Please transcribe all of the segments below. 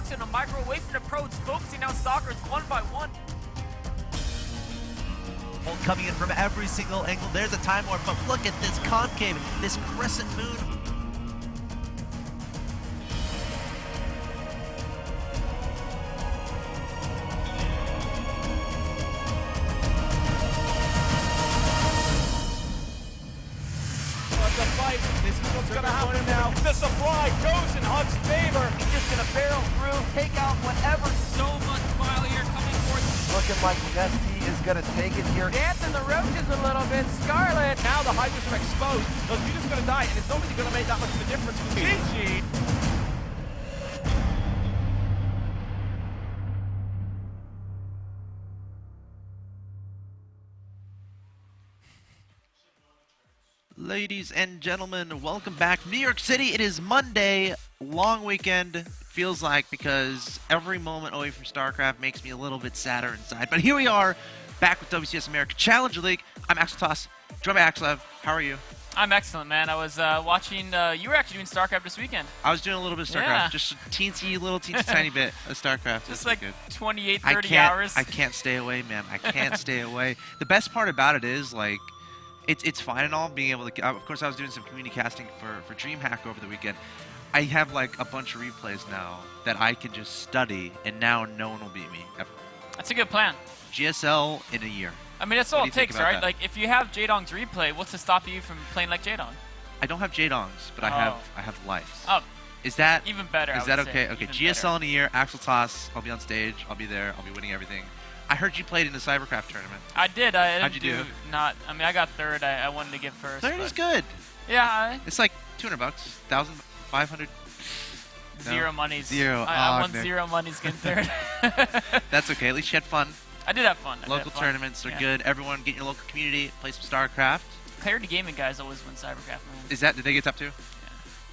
pokes in a micro away from the pros, focusing now stalkers one by one. Coming in from every single angle. There's a time warp, but look at this concave, this crescent moon. The fight. This is what's going to happen now. The supply goes in Huck's favor. He's just going to barrel through, take out whatever. So much file here coming towards. Looking like SC is going to take it here. Dancing the roaches a little bit. Scarlet. Now the Hydras are exposed. Those units are going to die, and it's not really going to make that much of a difference. GG. Ladies and gentlemen, welcome back from New York City. It is Monday, long weekend, feels like, because every moment away from Starcraft makes me a little bit sadder inside. But here we are, back with WCS America Challenger League. I'm Axel Toss, joined by Axel. How are you? I'm excellent, man. I was watching, you were actually doing Starcraft this weekend. I was doing a little bit of Starcraft, Yeah. just a teensy tiny bit of Starcraft. Just like good. 28, 30 hours. I can't stay away, man. I can't stay away. The best part about it is, like, it's fine and all being able to. Of course, I was doing some community casting for DreamHack over the weekend. I have like a bunch of replays now that I can just study, and now no one will beat me ever. That's a good plan. GSL in a year. I mean, that's all it takes, right? Like, if you have Jaedong's replay, what's to stop you from playing like Jaedong? I don't have Jaedongs, but I have lives. Oh, is that even better? Is I that would okay? say. Okay, Even GSL better. in a year. Axel Toss. I'll be on stage. I'll be there. I'll be winning everything. I heard you played in the Cybercraft tournament. I did. I didn't How'd you do? Not. I mean, I got third. I wanted to get first. Third is good. Yeah. It's like $200, 1,500. Zero monies. Zero. I won Nick. 0 monies getting third. That's okay. At least you had fun. I did have fun. Local tournaments are good. Everyone, get in your local community, play some StarCraft. Clarity Gaming guys always win Cybercraft, man. Is that? Did they get top 2? Yeah.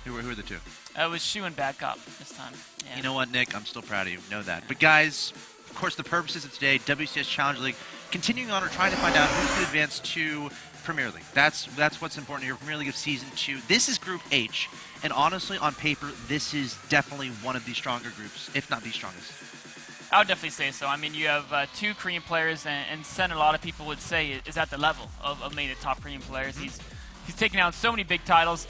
Who are the two? It was Shu and Bad Cop this time. Yeah. You know what, Nick? I'm still proud of you. Know that. But guys, of course, the purposes of today, WCS Challenger League, continuing on, we're trying to find out who's going to advance to Premier League. That's what's important here. Premier League of Season 2. This is Group H, and honestly, on paper, this is definitely one of the stronger groups, if not the strongest. I would definitely say so. I mean, you have 2 Korean players, and Sen, a lot of people would say, is at the level of maybe the top Korean players. He's taken out so many big titles.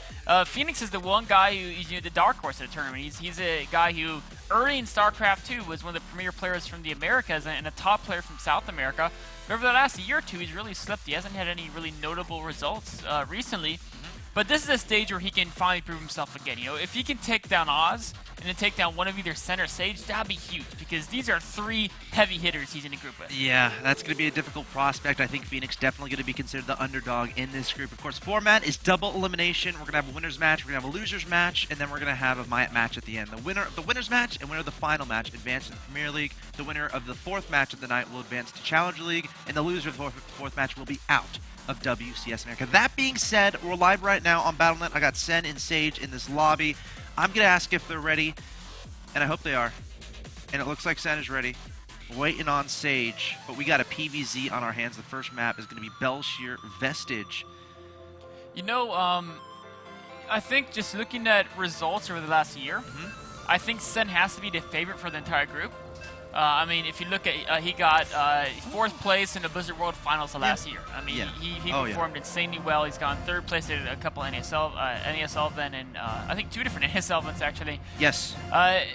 Phoenix is the one guy who's the dark horse of the tournament. He's a guy who, early in StarCraft 2, was one of the premier players from the Americas and a top player from South America. But over the last year or two, he's really slipped. He hasn't had any really notable results recently. But this is a stage where he can finally prove himself again. You know, if he can take down Oz and then take down one of either Sen or Sage, that'd be huge, because these are 3 heavy hitters he's in a group with. Yeah, that's going to be a difficult prospect. I think Phoenix definitely going to be considered the underdog in this group. Of course, format is double elimination. We're going to have a winner's match, we're going to have a loser's match, and then we're going to have a match at the end. The winner of the winner's match and winner of the final match advance to the Premier League. The winner of the 4th match of the night will advance to Challenger League, and the loser of the 4th match will be out of WCS America. That being said, we're live right now on Battle.net. I got Sen and Sage in this lobby. I'm going to ask if they're ready, and I hope they are. And it looks like Sen is ready. Waiting on Sage, but we got a PVZ on our hands. The first map is going to be Belshir Vestige. You know, I think just looking at results over the last year, I think Sen has to be the favorite for the entire group. I mean, if you look at, he got 4th place in the Blizzard World Finals last year. I mean, he performed insanely well. He's gone 3rd place at a couple NASL event, and I think 2 different NASL events actually. Yes. I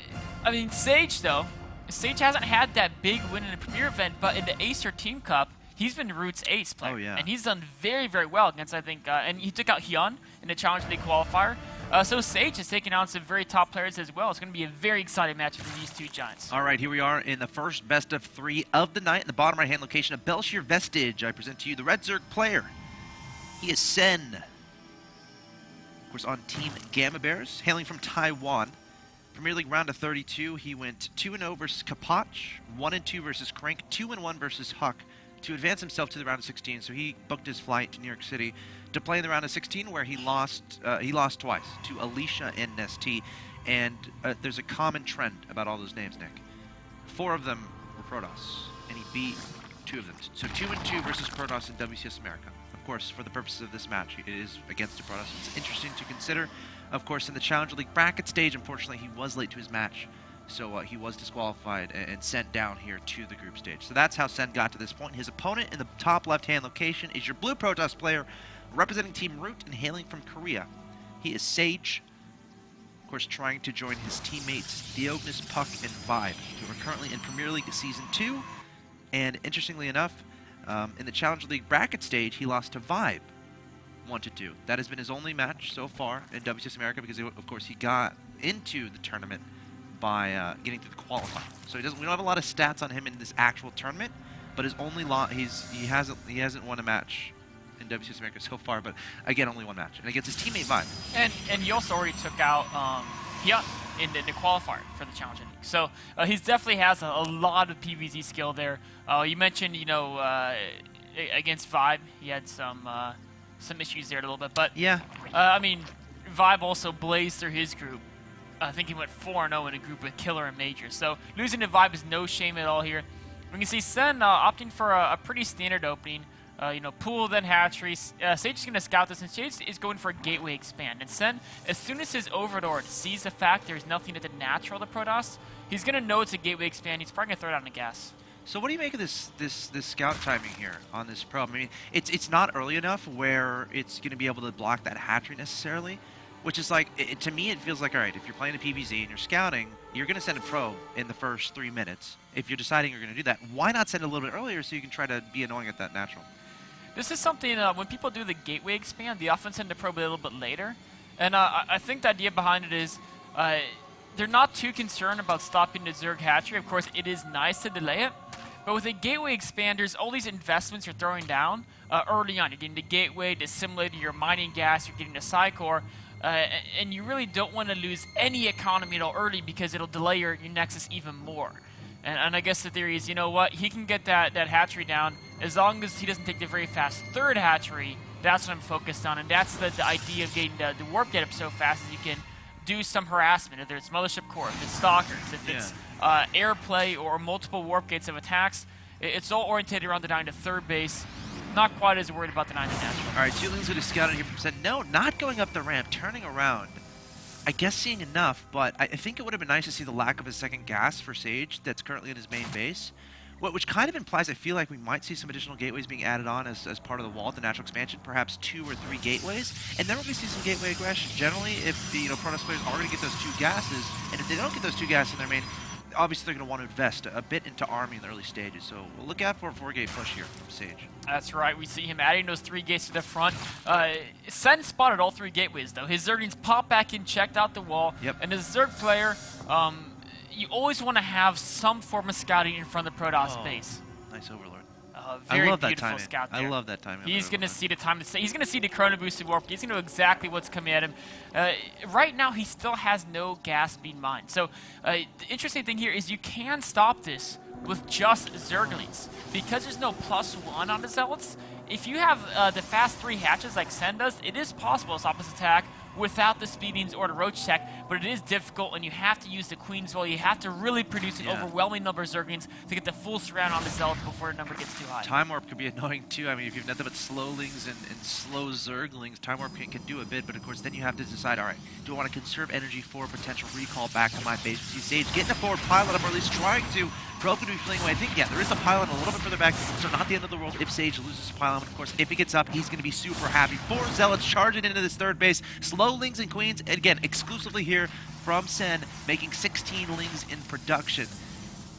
mean, Sage though, Sage hasn't had that big win in the Premier event, but in the Acer Team Cup, he's been Root's ace player. Oh, yeah. And he's done very, very well against, I think, and he took out Hyun in the Challenge League qualifier. So Sage has taken on some very top players as well. It's going to be a very exciting match for these 2 giants. All right, here we are in the first best of 3 of the night. In the bottom right-hand location of Belshir Vestige, I present to you the Red Zerg player. He is Sen. Of course, on Team Gamma Bears, hailing from Taiwan. Premier League round of 32, he went 2-0 versus Kapach, 1-2 versus Crank, 2-1 versus Huck, to advance himself to the round of 16. So he booked his flight to New York City to play in the round of 16, where he lost twice to Alicia and Nesty. And there's a common trend about all those names, Nick. 4 of them were Protoss, and he beat 2 of them. So 2-2 versus Protoss in WCS America. Of course, for the purposes of this match, it is against a Protoss. It's interesting to consider. Of course, in the Challenger League bracket stage, unfortunately, he was late to his match So he was disqualified and sent down here to the group stage. So that's how Sen got to this point. His opponent in the top left-hand location is your blue Protoss player representing Team Root and hailing from Korea. He is Sage, of course, trying to join his teammates The Earnest, Puck, and Vibe, who are currently in Premier League Season 2. And interestingly enough, in the Challenger League bracket stage, he lost to Vibe 1-2. That has been his only match so far in WCS America because, of course, he got into the tournament by getting through the qualifying. So we don't have a lot of stats on him in this actual tournament, but his only he hasn't won a match in WCS America so far, but again, only one match, and against his teammate Vibe. And he also already took out Hyun in the qualifier for the Challenger League. So he definitely has a lot of PvZ skill there. You mentioned, against Vibe, he had some issues there a little bit, but yeah, I mean, Vibe also blazed through his group. I think he went 4-0 in a group with Killer and Major. So losing to Vibe is no shame at all here. We can see Sen opting for a pretty standard opening. Pool, then hatchery. Sage is going to scout this, and Sage is going for a gateway expand. And Sen, as soon as his Overlord sees the fact there's nothing at the natural to Protoss, he's going to know it's a gateway expand. He's probably going to throw it out on the gas. So what do you make of this scout timing here on this probe? I mean, it's not early enough where it's going to be able to block that hatchery necessarily, which is like, to me, it feels like, all right, if you're playing a PvZ and you're scouting, you're going to send a probe in the first 3 minutes. If you're deciding you're going to do that, why not send it a little bit earlier so you can try to be annoying at that natural? This is something, when people do the gateway expand, they often send the probe a little bit later. And I think the idea behind it is they're not too concerned about stopping the Zerg hatchery. Of course, it is nice to delay it. But with a gateway expand, there's all these investments you're throwing down early on. You're getting the gateway, the simulator, your mining gas, you're getting the Psycore. And you really don't want to lose any economy at all early because it'll delay your Nexus even more. And I guess the theory is, you know what, he can get that hatchery down as long as he doesn't take the very fast third hatchery. That's what I'm focused on, and that's the idea of getting the warp get up so fast as you can do some harassment, whether it's Mothership Core, if it's Stalkers, if it's airplay or multiple warp gates of attacks. It's all orientated around the 9 to third base. Not quite as worried about the 9 to natural. All right, 2 Lings going to scout in here from Sen. No, not going up the ramp, turning around. I guess seeing enough, but I think it would have been nice to see the lack of a second gas for Sage that's currently in his main base, which kind of implies I feel like we might see some additional gateways being added on as part of the wall, the natural expansion, perhaps 2 or 3 gateways, and then we're going to see some gateway aggression. Generally, if the Protoss players are going to get those 2 gases, and if they don't get those 2 gases in their main, obviously they're going to want to invest a bit into army in the early stages, so we'll look out for a 4-gate push here from Sage. That's right, we see him adding those 3 gates to the front. Sen spotted all 3 gateways though. His Zerglings pop back in, checked out the wall, and as a Zerg player, you always want to have some form of scouting in front of the Protoss base. Nice Overlord. Very I love beautiful that timing. scout there. I love that timing. He's going to see the time to say. He's going to see the chrono boosted warp. He's going to know exactly what's coming at him. Right now, he still has no gas being mined. So the interesting thing here is you can stop this with just Zerglings. Because there's no +1 on the Zealots, if you have the fast 3 hatches like Sen does, it is possible to stop this attack without the speedings or the roach tech, but it is difficult, and you have to use the Queen's Will. You have to really produce an overwhelming number of Zerglings to get the full surround on the Zealots before the number gets too high. Time Warp could be annoying too. I mean, if you've nothing but slowlings and slow Zerglings, Time Warp can do a bit, but of course then you have to decide, all right, do I want to conserve energy for a potential recall back to my base? We see Sage getting a forward pilot up, or at least trying to. Probe could be fleeing away. I think, there is a pylon a little bit further back, so not the end of the world if Sage loses a pylon. Of course, if he gets up, he's going to be super happy. 4 Zealots charging into this third base. Slow Lings and Queens, and again, exclusively here from Sen, making 16 Lings in production.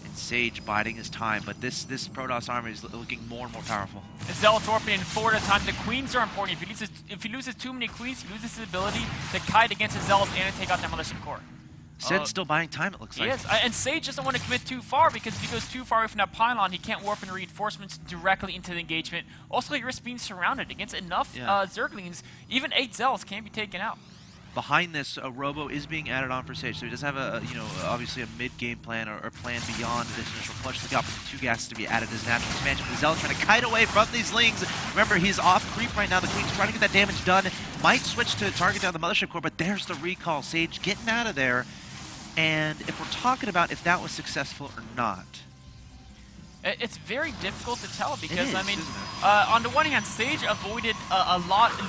And Sage biding his time, but this Protoss army is looking more and more powerful. The Zealots warping in 4 at a time. The Queens are important. If he loses too many Queens, he loses his ability to kite against his Zealots and to take out Demolition Core. Sen's still buying time, it looks like. Yes, and Sage doesn't want to commit too far, because if he goes too far away from that pylon, he can't warp and reinforcements directly into the engagement. Also, he risks being surrounded against enough Zerglings. Even 8 Zealots can be taken out. Behind this, a Robo is being added on for Sage, so he does have obviously a mid-game plan or plan beyond this initial push. Look out for the 2 gases to be added as natural expansion. The Zealot trying to kite away from these Lings. Remember, he's off creep right now. The Queen's trying to get that damage done. Might switch to target down the Mothership Core, but there's the recall. Sage getting out of there. And if we're talking about if that was successful or not, it's very difficult to tell, because is, I mean, on the one hand, Sage avoided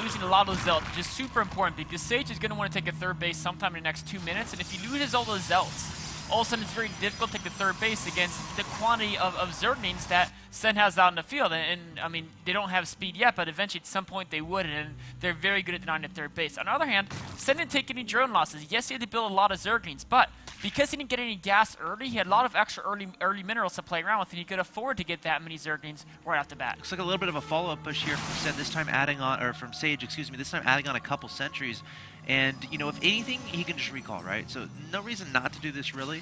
losing a lot of the Zealots, which is super important, because Sage is going to want to take a third base sometime in the next 2 minutes, and if he loses all those Zealots, all of a sudden it's very difficult to take the third base against the quantity of Zerglings that Sen has out in the field. And I mean, they don't have speed yet, but eventually at some point they would, and they're very good at denying the third base. On the other hand, Sen didn't take any drone losses. Yes, he had to build a lot of Zerglings, but because he didn't get any gas early, he had a lot of extra early minerals to play around with, and he could afford to get that many Zerglings right off the bat. Looks like a little bit of a follow-up push here from Sen, this time adding on, or from Sage, excuse me, this time adding on a couple sentries. And, you know, if anything, he can just recall, right? So no reason not to do this, really.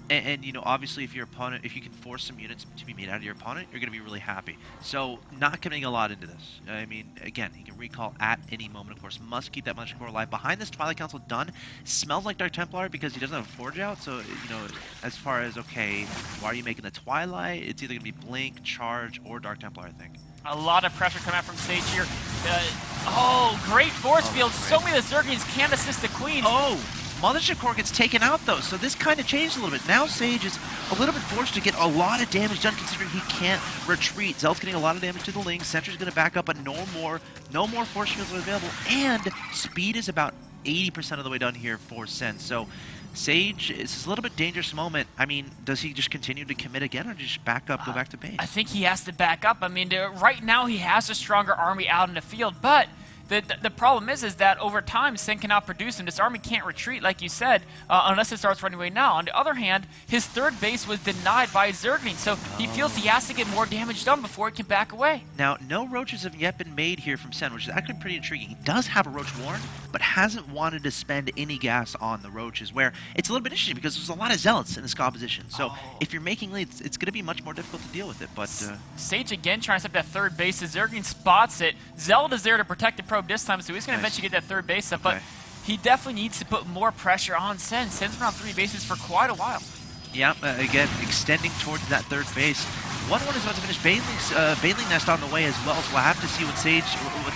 And, you know, obviously if your opponent, if you can force some units to be made out of your opponent, you're going to be really happy. So not committing a lot into this. I mean, again, he can recall at any moment, of course. Must keep that Magic Core alive. Behind this Twilight Council done. Smells like Dark Templar because he doesn't have a Forge out. So, you know, as far as, okay, why are you making the Twilight? It's either going to be Blink, Charge, or Dark Templar, I think. A lot of pressure coming out from Sage here. Oh, great force field. So many of the Zerglings can't assist the Queens. Oh, Mothership Core gets taken out, though, so this kind of changed a little bit. Now Sage is a little bit forced to get a lot of damage done, considering he can't retreat. Zelt's getting a lot of damage to the Link. Sentry's going to back up, but no more force fields are available. And speed is about 80% of the way done here for Sen. So Sage, it's a little bit dangerous moment. I mean, does he just continue to commit again, or just back up, go back to base? I think he has to back up. I mean, right now he has a stronger army out in the field, but the problem is that over time, Sen cannot produce him. This army can't retreat, like you said, unless it starts running away now. On the other hand, his third base was denied by Zergling, so he feels he has to get more damage done before he can back away. Now, no roaches have yet been made here from Sen, which is actually pretty intriguing. He does have a roach warren, but hasn't wanted to spend any gas on the roaches, where it's a little bit interesting because there's a lot of zealots in this composition. So if you're making leads, it's going to be much more difficult to deal with it. But Sage again trying to set that third base. Zergling spots it. Zealot is there to protect the probe this time, so he's going to eventually get that third base up. But he definitely needs to put more pressure on Sen. Sen's been on 3 bases for quite a while. Yeah, again, extending towards that third base. 1-1 is about to finish. Baneling Nest on the way as well, so we'll have to see what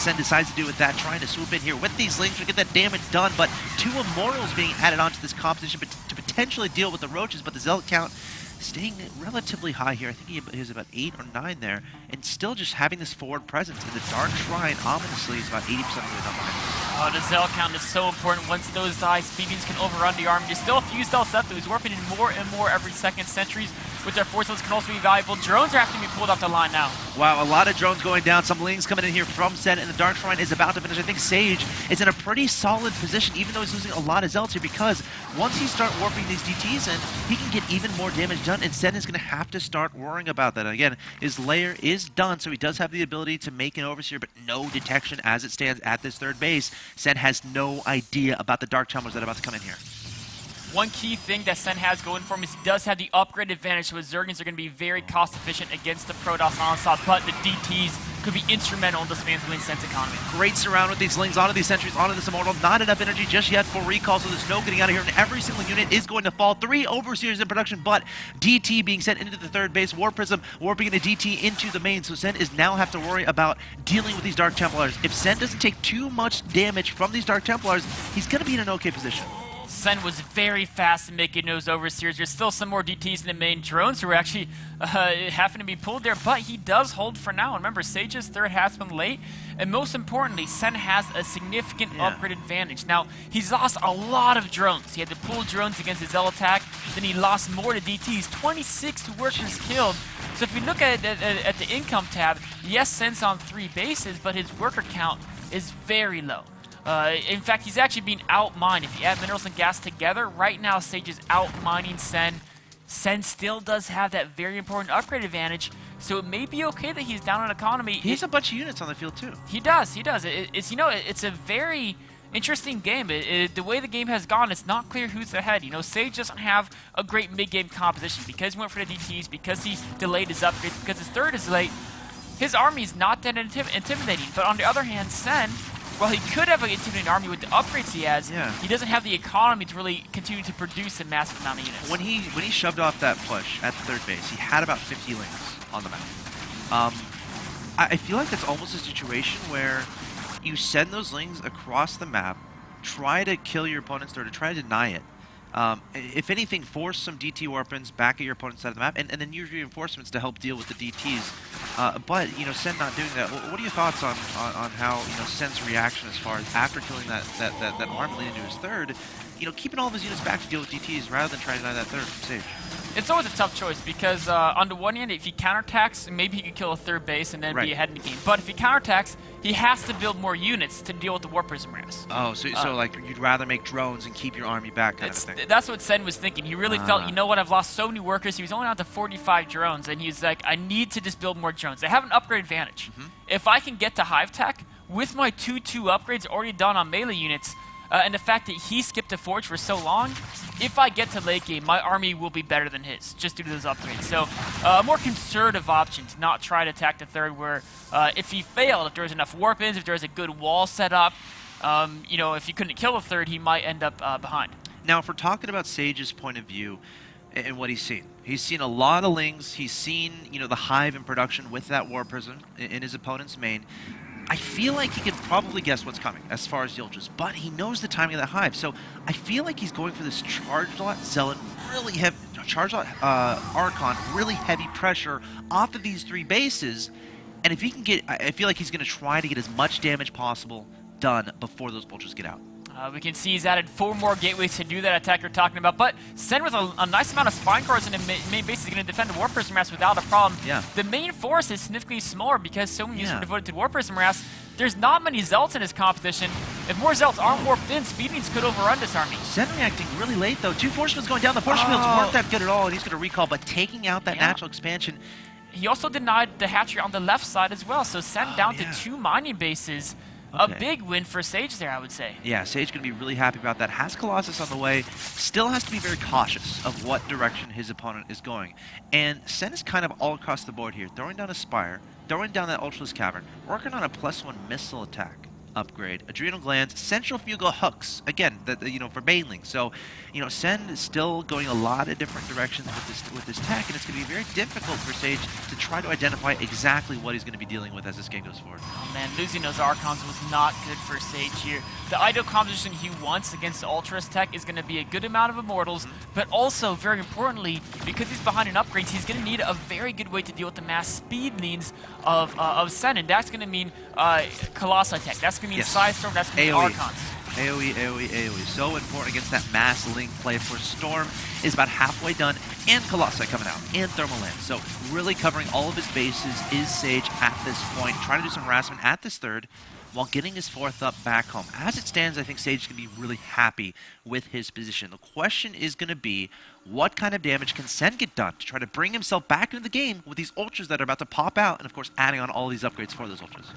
Sen decides to do with that, trying to swoop in here with these links to get that damage done, but 2 Immortals being added onto this composition to potentially deal with the roaches, but the Zealot count staying relatively high here. I think he was about 8 or 9 there, and still just having this forward presence in the Dark Shrine, ominously, is about 80% of the way down behind. Oh, the Zealot count is so important. Once those die, Speedians can overrun the army. There's still a few Zealots left, though. He's warping in more and more every second. Sentries with their force fields can also be valuable. Drones are having to be pulled off the line now. Wow, a lot of drones going down. Some Lings coming in here from Sen, and the Dark Shrine is about to finish. I think Sage is in a pretty solid position, even though he's losing a lot of Zealots here, because once he starts warping these DTs in, he can get even more damage done, and Sen is going to have to start worrying about that. Again, his lair is done, so he does have the ability to make an Overseer, but no detection as it stands at this third base. Sen has no idea about the Dark Tumblers that are about to come in here. One key thing that Sen has going for him is he does have the upgrade advantage, so his Zerglings are going to be very cost efficient against the Protoss onslaught, but the DTs could be instrumental in dismantling Sen's economy. Great surround with these Lings onto these Sentries, onto this Immortal. Not enough energy just yet for recall, so there's no getting out of here, and every single unit is going to fall. 3 Overseers in production, but DT being sent into the third base. War Prism warping into DT into the main, so Sen is now have to worry about dealing with these Dark Templars. If Sen doesn't take too much damage from these Dark Templars, he's going to be in an okay position. Sen was very fast in making those Overseers. There's still some more DTs in the main. Drones who are actually having to be pulled there, but he does hold for now. Remember, Sage's third has been late, and most importantly, Sen has a significant upgrade advantage. Now, he's lost a lot of drones. He had to pull drones against his Zealot attack, then he lost more to DTs. 26 workers killed. So if we look at the income tab, yes, Sen's on 3 bases, but his worker count is very low. In fact, he's actually being out-mined. If you add minerals and gas together, right now Sage is out-mining Sen. Sen still does have that very important upgrade advantage, so it may be okay that he's down on economy. He has a bunch of units on the field, too. He does. It's, you know, it's a very interesting game. The way the game has gone, it's not clear who's ahead. You know, Sage doesn't have a great mid-game composition because he went for the DTs, because he delayed his upgrade, because his third is late. His army is not that intimidating, but on the other hand, Sen, well, he could have an intimidating army with the upgrades he has. He doesn't have the economy to really continue to produce a massive amount of units. When he shoved off that push at the third base, he had about 50 Lings on the map. I feel like that's almost a situation where you send those Lings across the map, try to kill your opponent's third, to try to deny it, If anything, force some DT weapons back at your opponent's side of the map, and then use reinforcements to help deal with the DTs. But Sen not doing that. What are your thoughts on how Sen's reaction as far as after killing that arm leading to his third, keeping all of his units back to deal with DTs rather than trying to deny that third from Sage? It's always a tough choice because on the one hand, if he counterattacks, maybe he could kill a third base and then be ahead in the game. But if he counterattacks, he has to build more units to deal with the Warp Prism Ras. Oh, so like you'd rather make drones and keep your army back kind of thing. That's what Sen was thinking. He really felt, you know what, I've lost so many workers. He was only down to 45 drones, and he's like, I need to just build more drones. They have an upgrade advantage. If I can get to Hive Tech with my 2-2 upgrades already done on melee units, and the fact that he skipped a Forge for so long, if I get to late game, my army will be better than his, just due to those upgrades. So, a more conservative option to not try to attack the third, where if he failed, if there was enough warp-ins, if there was a good wall set up, if he couldn't kill the third, he might end up behind. Now, if we're talking about Sage's point of view and what he's seen a lot of Lings. He's seen, the Hive in production with that War Prism in his opponent's main. I feel like he can probably guess what's coming as far as the Ultras, but he knows the timing of that Hive. So I feel like he's going for this Charged Lot Zealot, really heavy, Charged Lot Archon, really heavy pressure off of these 3 bases. And if he can get, I feel like he's going to try to get as much damage possible done before those Ultras get out. We can see he's added 4 more gateways to do that attack you're talking about, but Sen with a nice amount of spine cards in the main base is going to defend the War Prism Ras without a problem. Yeah. The main force is significantly smaller because so many units are devoted to War Prism Ras. There's not many Zealots in his competition. If more Zealots aren't warped in, Speedings could overrun this army. Sen reacting really late though. 2 Force Fields going down. The Force Fields weren't that good at all, and he's going to recall, but taking out that natural expansion. He also denied the hatchery on the left side as well, so Sen down to 2 mining bases. A big win for Sage there, I would say. Yeah, Sage going to be really happy about that. Has Colossus on the way. Still has to be very cautious of what direction his opponent is going. And Sen is kind of all across the board here. Throwing down a Spire, throwing down that Ultralisk Cavern, working on a +1 missile attack upgrade, Adrenal Glands, Central Fugal Hooks, again, for Baneling. So, Sen is still going a lot of different directions with this tech, and it's going to be very difficult for Sage to try to identify exactly what he's going to be dealing with as this game goes forward. Oh man, losing those Archons was not good for Sage here. The ideal composition he wants against the Ultras tech is going to be a good amount of Immortals, but also, very importantly, because he's behind in upgrades, he's going to need a very good way to deal with the mass speed needs of Sen, and that's going to mean Colossi tech. That's going to mean Sidestorm, that's going to mean Archons. AoE. So important against that mass link play. Of course, Storm is about halfway done, and Colossi coming out, and Thermal Land. So really covering all of his bases is Sage at this point, trying to do some harassment at this third, while getting his 4th up back home. As it stands, I think Sage is going to be really happy with his position. The question is going to be, what kind of damage can Sen get done to try to bring himself back into the game with these Ultras that are about to pop out, and of course adding on all these upgrades for those Ultras.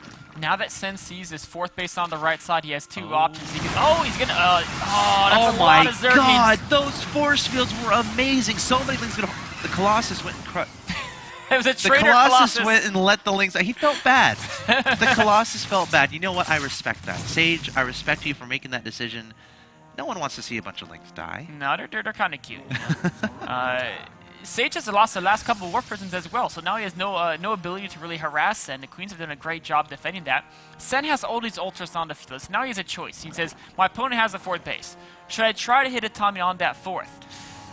Now that Sen sees his 4th base on the right side, he has 2 options. He can, he's going to... that's a lot of Zerglings. Oh my god, those force fields were amazing. So many things going to... The Colossus went and crushed... It was a traitor Colossus went and let the Lings... He felt bad. The Colossus felt bad. You know what? I respect that. Sage, I respect you for making that decision. No one wants to see a bunch of Lings die. No, they're kind of cute. Sage has lost the last couple of War Prisms as well, so now he has no ability to really harass Sen. The Queens have done a great job defending that. Sen has all these Ultras on the field, so now he has a choice. He says, my opponent has a 4th base. Should I try to hit a Tommy on that 4th?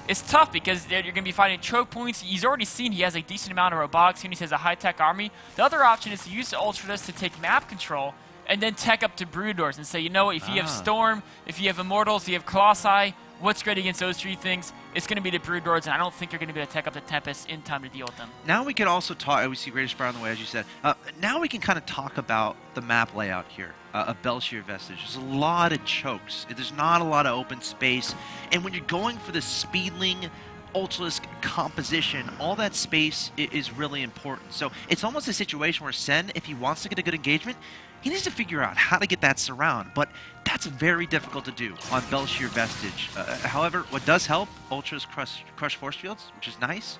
It's tough because you're going to be fighting choke points. He's already seen he has a decent amount of robotics units. He has a high-tech army. The other option is to use the Ultras to take map control and then tech up to Broodors and say, you know what, if you have Storm, if you have Immortals, you have Colossi, what's great against those 3 things? It's going to be the Broodors, and I don't think you're going to be able to tech up the Tempest in time to deal with them. Now we can also talk, we see Greatest Fire on the way, as you said. Now we can kind of talk about the map layout here of Belshir Vestige. There's a lot of chokes. There's not a lot of open space. And when you're going for the Speedling Ultralisk composition, all that space is really important. So it's almost a situation where Sen, if he wants to get a good engagement, he needs to figure out how to get that surround, but that's very difficult to do on Belshir Vestige. However, what does help, Ultras crush force fields, which is nice,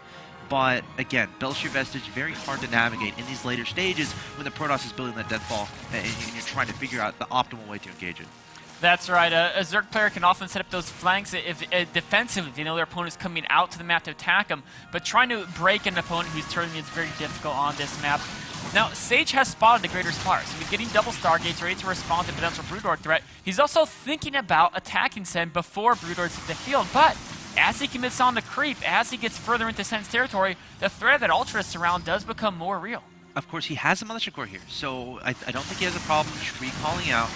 but again, Belshir Vestige, very hard to navigate in these later stages when the Protoss is building that deathfall and you're trying to figure out the optimal way to engage it. That's right. A Zerg player can often set up those flanks if defensively. They know their opponent is coming out to the map to attack them, but trying to break an opponent who's turning is very difficult on this map. Now, Sage has spotted the Greater Spire, so he's getting double Stargates, ready to respond to potential Broodlord threat. He's also thinking about attacking Sen before Broodlords hit the field, but as he commits on the creep, as he gets further into Sen's territory, the threat of that Ultras surround does become more real. Of course, he has a Militia Core here, so I don't think he has a problem recalling out.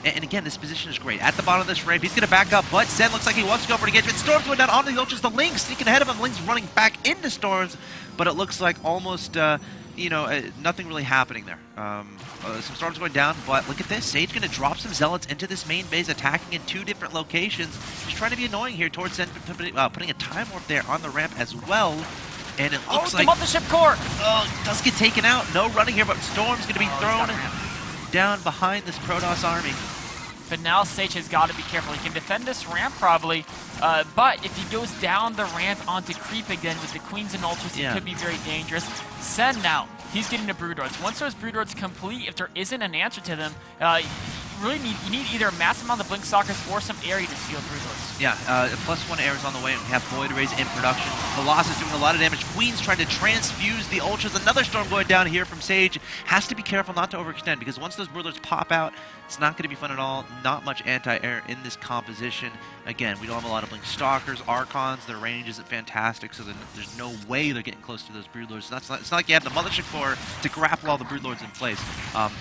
And again, this position is great. At the bottom of this ramp, he's going to back up, but Sen looks like he wants to go for an engagement. Storm's going down onto the Ultras. The Link sneaking ahead of him. Link's running back into Storms, but it looks like almost, nothing really happening there. Some Storms going down, but look at this. Sage going to drop some Zealots into this main base, attacking in 2 different locations. Just trying to be annoying here towards Sen, putting a Time Warp there on the ramp as well. And it looks like... the Mothership Core! Oh, does get taken out. No running here, but Storm's going to be thrown down behind this Protoss army. But now Sage has got to be careful. He can defend this ramp probably, but if he goes down the ramp onto creep again with the Queens and Ultras, it could be very dangerous. Sen now, he's getting the Broodlords. Once those Broodlords complete, if there isn't an answer to them, you need either a massive amount of Blink Stalkers or some area to steal Broodlords. Yeah, +1 arrows on the way, and we have Void Rays in production. Colossus doing a lot of damage. Queen's trying to transfuse the Ultras. Another Storm going down here from Sage. Has to be careful not to overextend, because once those Broodlords pop out, it's not going to be fun at all. Not much anti-air in this composition. Again, we don't have a lot of Blink Stalkers. Archons, their range isn't fantastic, so there's no way they're getting close to those Broodlords. It's not like you have the Mothership Core to grapple all the Broodlords in place.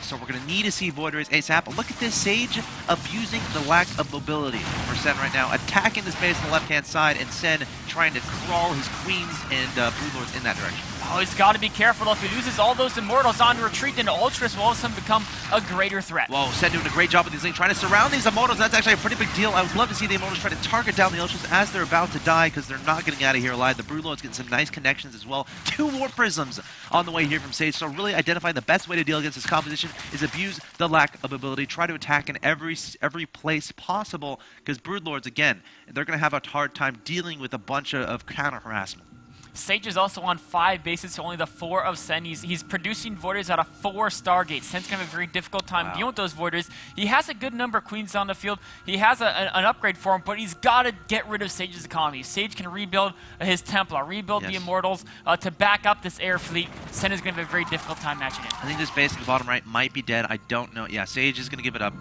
So we're going to need to see Void Rays ASAP. But look at this, Sage abusing the lack of mobility for Sen right now. Attacking this base on the left-hand side, and Sen trying to crawl his Queens and Broodlords in that direction. Oh, he's got to be careful. If he loses all those Immortals on retreat, then Ultras will all of a sudden become a greater threat. Whoa, Sen doing a great job with these Link, trying to surround these Immortals. That's actually a pretty big deal. I would love to see the Immortals try to target down the Ultras as they're about to die, because they're not getting out of here alive. The Broodlords getting some nice connections as well. 2 Warp Prisms on the way here from Sage. So really identifying the best way to deal against this composition is abuse the lack of ability. Try to attack in every place possible, because Broodlords, again, they're going to have a hard time dealing with a bunch of counter-harassment. Sage is also on 5 bases to only the 4 of Sen. He's producing Voiders out of 4 Stargates. Sen's going to have a very difficult time dealing with those Voiders. He has a good number of Queens on the field. He has an upgrade for him, but he's got to get rid of Sage's economy. Sage can rebuild his Templar, rebuild the Immortals to back up this air fleet. Sen is going to have a very difficult time matching it. I think this base at the bottom right might be dead. I don't know. Yeah, Sage is going to give it up.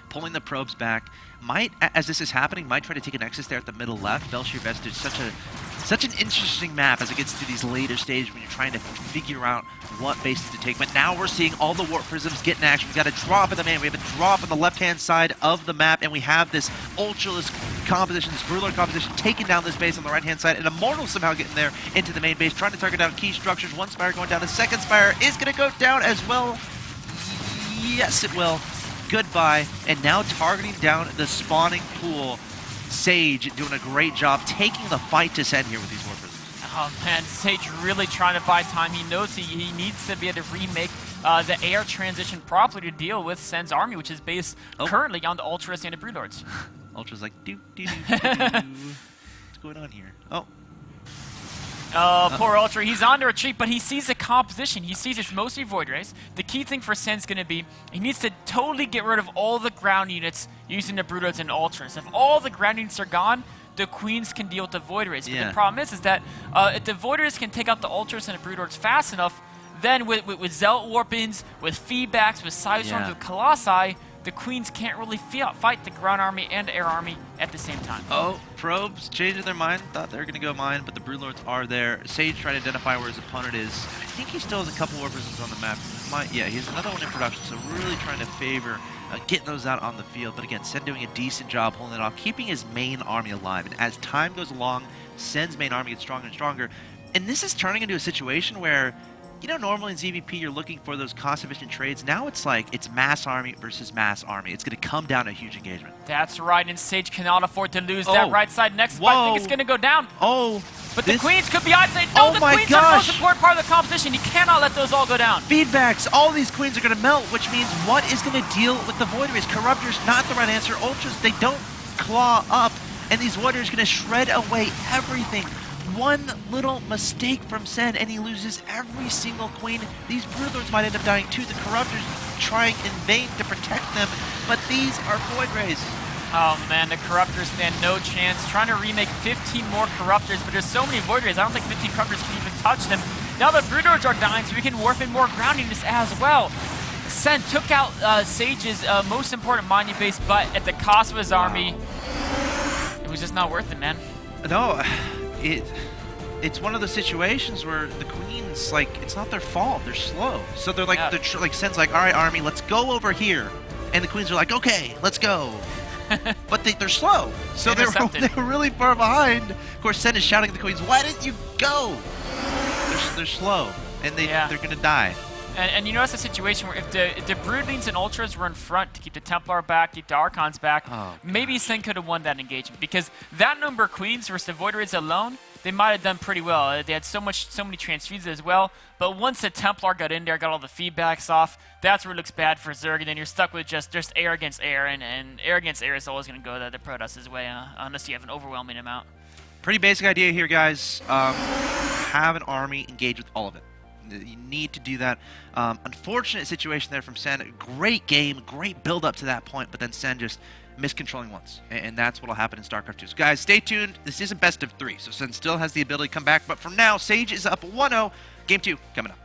Pulling the probes back. Might, as this is happening, might try to take a Nexus there at the middle left. Belshir Vestige, such an interesting map as it gets to these later stages when you're trying to figure out what bases to take. But now we're seeing all the Warp Prisms get in action. We've got a drop in the man. We have a drop on the left-hand side of the map, and we have this Ultraless composition, this Broodlord composition, taking down this base on the right-hand side, and Immortal somehow getting there into the main base, trying to target down key structures. 1 Spire going down. The 2nd Spire is going to go down as well. Yes, it will. Goodbye. And now targeting down the spawning pool. Sage doing a great job taking the fight to Sen here with these Warp Prisms. Oh man, Sage really trying to buy time. He knows he needs to be able to remake the air transition properly to deal with Sen's army, which is based currently on the Ultras and the Broodlords. Ultra's like, what's going on here? Poor Ultra. He's on the retreat, but he sees the composition. He sees it's mostly Void Rays. The key thing for Sen's going to be, he needs to totally get rid of all the ground units using the Broodlords and Ultras. If all the ground units are gone, the Queens can deal with the Void Rays. But the problem is that if the Void Rays can take out the Ultras and the Broodlords fast enough, then with Zealot Warpins, with feedbacks, with Psystorms, with Colossi, the Queens can't really fight the ground army and air army at the same time. Oh, probes changing their mind. Thought they were going to go mine, but the Broodlords are there. Sage trying to identify where his opponent is. I think he still has a couple Warp Prisms on the map. Yeah, he has another one in production, so really trying to favor getting those out on the field. But again, Sen doing a decent job holding it off, keeping his main army alive. And as time goes along, Sen's main army gets stronger and stronger. And this is turning into a situation where, you know, normally in ZVP you're looking for those cost-efficient trades. Now it's like it's mass army versus mass army. It's going to come down to a huge engagement. That's right, and Sage cannot afford to lose that right side next. I think it's going to go down. But the Queens could be outside. No, the Queens are the most important part of the competition. You cannot let those all go down. Feedbacks. All these Queens are going to melt, which means what is going to deal with the Void Rays? Corruptors, not the right answer. Ultras, they don't claw up, and these Void Rays are going to shred away everything. One little mistake from Sen, and he loses every single Queen. These Broodlords might end up dying too. The Corruptors trying in vain to protect them, but these are Void Rays. Oh man, the Corruptors stand no chance. Trying to remake 15 more Corruptors, but there's so many Void Rays, I don't think 15 Corruptors can even touch them. Now the Broodlords are dying, so we can warp in more groundiness as well. Sen took out Sage's most important mining base, but at the cost of his army, it was just not worth it, man. No, it's one of those situations where the Queens, like, it's not their fault. They're slow. So they're like, like Sen's like, all right, army, let's go over here. And the Queens are like, okay, let's go. But they're slow. So they were really far behind. Of course, Sen is shouting at the Queens, why didn't you go? They're slow, and they're going to die. And you notice the situation where if the Broodlings and Ultras were in front to keep the Templar back, keep the Archons back, maybe Sen could have won that engagement. Because that number of Queens versus the Void Raids alone, they might have done pretty well. They had so many transfuses as well. But once the Templar got in there, got all the feedbacks off, that's where it looks bad for Zerg. And then you're stuck with just air against air. And air against air is always going to go the Protoss's way, unless you have an overwhelming amount. Pretty basic idea here, guys. Have an army engage with all of it. You need to do that. Unfortunate situation there from Sen. Great game, great build up to that point, but then Sen just miscontrolling once. And that's what will happen in StarCraft 2. So guys, stay tuned. This is a best of 3, so Sen still has the ability to come back. But for now, Sage is up 1-0. Game 2 coming up.